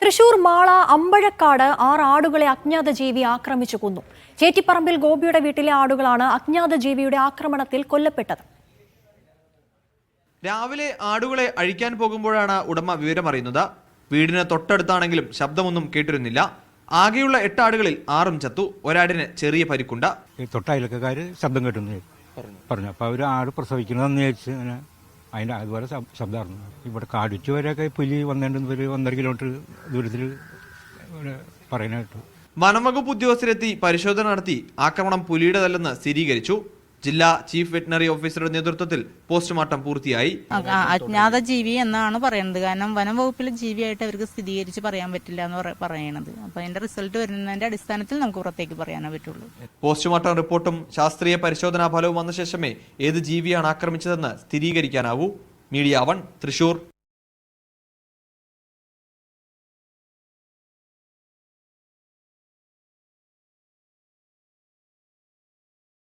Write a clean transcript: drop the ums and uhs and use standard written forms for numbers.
തൃശൂർ മാള അമ്പഴക്കാട് 6 ആടുകളെ അജ്ഞാത ജീവി ആക്രമിച്ചു കൊന്നു. ചേറ്റിപ്പറമ്പിൽ ഗോപിയുടെ വീട്ടിലെ ആടുകളാണ് അജ്ഞാത ജീവിയുടെ ആക്രമണത്തിൽ കൊല്ലപ്പെട്ടത്. രാവിലെ ആടുകളെ അഴിക്കാൻ പോകുമ്പോഴാണ് ഉടമ വിവരമറിയുന്നത്. വീടിന് തൊട്ടടുത്താണെങ്കിലും ശബ്ദമൊന്നും കേട്ടിരുന്നില്ല. ആകെയുള്ള 8 ആടുകളിൽ 6 ചത്തു. ഒരാടിന് ചെറിയ പരിക്കുണ്ട്. തൊട്ടയലക്കാര് ശബ്ദം കേട്ടെന്ന് പറഞ്ഞു. അപ്പോൾ അവർ ആട് പ്രസവിക്കണമെന്ന് ചോദിച്ച് അതിൻ്റെ അതുപോലെ ശബ്ദമായിരുന്നു. ഇവിടെ കാടിച്ചു വരെയൊക്കെ പുലി വന്നിട്ട് ഒരു 1.5 കിലോമീറ്റർ ദൂരത്തിൽ പറയാനായിട്ട് വനംവകുപ്പ് ഉദ്യോഗസ്ഥരെത്തി പരിശോധന നടത്തി ആക്രമണം പുലിയുടേതല്ലെന്ന് സ്ഥിരീകരിച്ചു. ജില്ലാ ചീഫ് വെറ്റിനറി ഓഫീസറുടെ നേതൃത്വത്തിൽ പോസ്റ്റ്മോർട്ടം പൂർത്തിയായി. അജ്ഞാത ജീവി എന്നാണ് പറയുന്നത്. കാരണം വനം വകുപ്പിലെ ജീവിയായിട്ട് അവർക്ക് സ്ഥിരീകരിച്ച് പറയാൻ പറ്റില്ല എന്ന് പറയണത്. അപ്പൊ അതിന്റെ റിസൾട്ട് വരുന്നതിന്റെ അടിസ്ഥാനത്തിൽ നമുക്ക് പുറത്തേക്ക് പറയാനേ പറ്റുള്ളൂ. പോസ്റ്റ്മോർട്ടം റിപ്പോർട്ടും ശാസ്ത്രീയ പരിശോധനാ ഫലവും വന്ന ശേഷമേ ഏത് ജീവിയാണ് ആക്രമിച്ചതെന്ന് സ്ഥിരീകരിക്കാനാവൂ. മീഡിയ 1 തൃശൂർ.